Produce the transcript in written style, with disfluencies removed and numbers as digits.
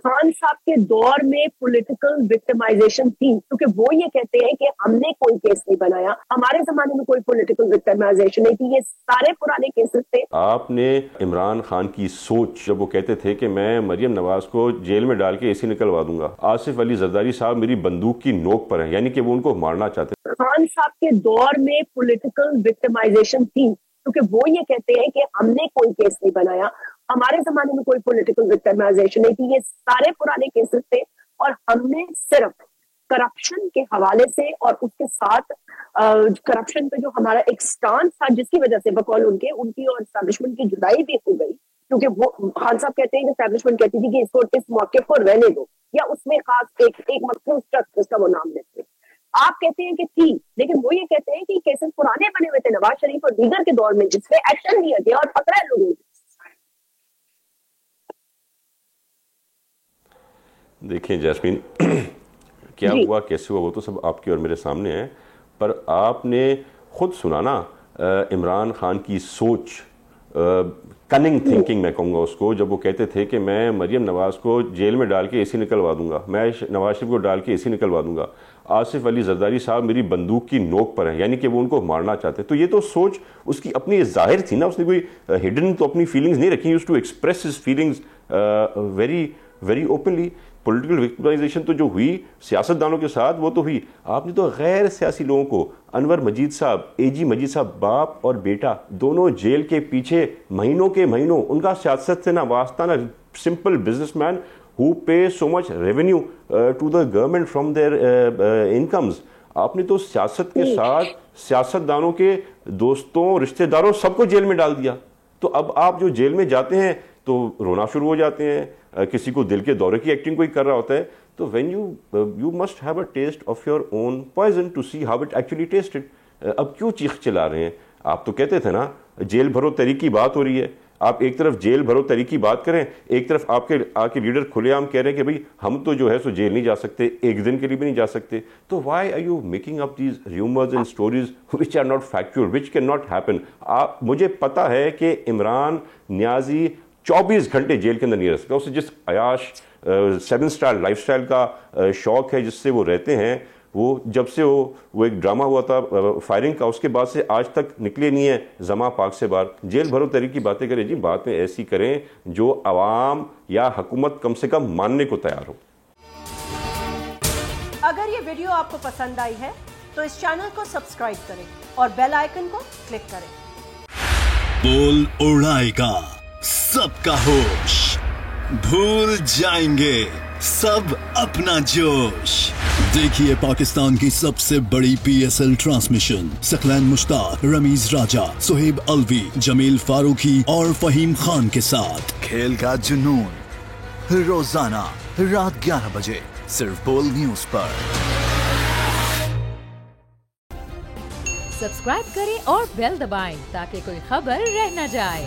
खान साहब के दौर में पॉलिटिकल विक्टिमाइजेशन थी, क्योंकि वो ये कहते हैं कि हमने कोई केस नहीं बनाया, हमारे जमाने में कोई पॉलिटिकल विक्टिमाइजेशन नहीं थी, ये सारे पुराने केसेस थे। आपने इमरान खान की सोच, जब वो कहते थे कि मैं मरियम नवाज को जेल में डाल के एसी निकलवा दूंगा, आसिफ अली जरदारी साहब मेरी बंदूक की नोक पर हैं, यानी कि वो उनको मारना चाहते थे। खान साहब के दौर में पॉलिटिकल विक्टिमाइजेशन थी, क्योंकि वो ये कहते हैं कि हमने कोई केस नहीं बनाया, हमारे जमाने में कोई पॉलिटिकल विक्टिमाइजेशन नहीं थी, ये सारे पुराने केसेस थे, और हमने सिर्फ करप्शन के हवाले से और उसके साथ करप्शन पे जो हमारा एक स्टांस था, जिसकी वजह से बकौल उनकी और एस्टैब्लिशमेंट की जुदाई भी हो गई, क्योंकि वो खान साहब कहते हैं कि एस्टैब्लिशमेंट कहती थी कि इसको इस मौके पर रहने दो, या उसमें खास एक मखसूस शख्स जिसका वो नाम लेते। आप कहते हैं कि थी, लेकिन वो ये कहते हैं कि केसेस पुराने बने हुए थे नवाज शरीफ और दीगर के दौर में, जिसपे एक्शन लिया गया और पकड़ा लोगों को। देखिए जैस्मीन, क्या हुआ कैसे हुआ वो तो सब आपके और मेरे सामने है, पर आपने खुद सुना ना इमरान खान की सोच, कनिंग थिंकिंग मैं कहूँगा उसको, जब वो कहते थे कि मैं मरियम नवाज को जेल में डाल के एसी निकलवा दूंगा, मैं नवाज शरीफ को डाल के एसी निकलवा दूंगा, आसिफ अली जरदारी साहब मेरी बंदूक की नोक पर हैं, यानी कि वो उनको मारना चाहते। तो ये तो सोच उसकी अपनी जाहिर थी ना, उसने कोई हिडन तो अपनी फीलिंग्स नहीं रखी, used to express his feelings very very openly. Political victimisation तो जो हुई सियासतदानों के साथ, वो तो हुई। आपने तो गैर सियासी लोगों को, अनवर मजीद साहब, एजी मजीद साहब, बाप और बेटा दोनों जेल के पीछे महीनों के महीनों, उनका सियासत से ना वास्ता ना, simple businessman who pay so much revenue to the government from their incomes। आपने तो सियासत के साथ सियासतदानों के दोस्तों, रिश्तेदारों, सबको जेल में डाल दिया। तो अब आप जो जेल में जाते हैं तो रोना शुरू हो जाते हैं, किसी को दिल के दौरे की एक्टिंग कोई कर रहा होता है, तो when you must have a taste of your own poison to see how it actually tasted. अब क्यों चीख चिल्ला रहे हैं? आप तो कहते थे ना जेल भरो तहरीक की बात हो रही है, आप एक तरफ जेल भरो तहरीक की बात करें, एक तरफ आपके लीडर खुलेआम कह रहे हैं कि भाई हम तो जो है सो जेल नहीं जा सकते, एक दिन के लिए भी नहीं जा सकते। तो why are you making up these rumours and stories which are not factual, which can not happen. आप, मुझे पता है कि इमरान नियाजी 24 घंटे जेल के अंदर नहीं रह सकता। उसे जिस अयाश 7 स्टार लाइफस्टाइल का शौक है जिससे वो रहते हैं, वो जब से वो एक ड्रामा हुआ था फायरिंग का, उसके बाद से आज तक निकले नहीं है जमा पाक से बाहर। जेल भरो तहरीक की बातें करें जी, बातें ऐसी करें जो अवाम या हुकूमत कम से कम मानने को तैयार हो। अगर ये वीडियो आपको पसंद आई है तो इस चैनल को सब्सक्राइब करें और बेल आइकन को क्लिक करें। बोल उड़ाएगा सबका होश, भूल जाएंगे सब अपना जोश। देखिए पाकिस्तान की सबसे बड़ी PSL ट्रांसमिशन सकलैन मुश्ताक, रमीज राजा, सुहेब अलवी, जमील फारूकी और फहीम खान के साथ खेल का जुनून रोजाना रात 11 बजे सिर्फ बोल न्यूज पर। सब्सक्राइब करें और बेल दबाएं ताकि कोई खबर रह न जाए।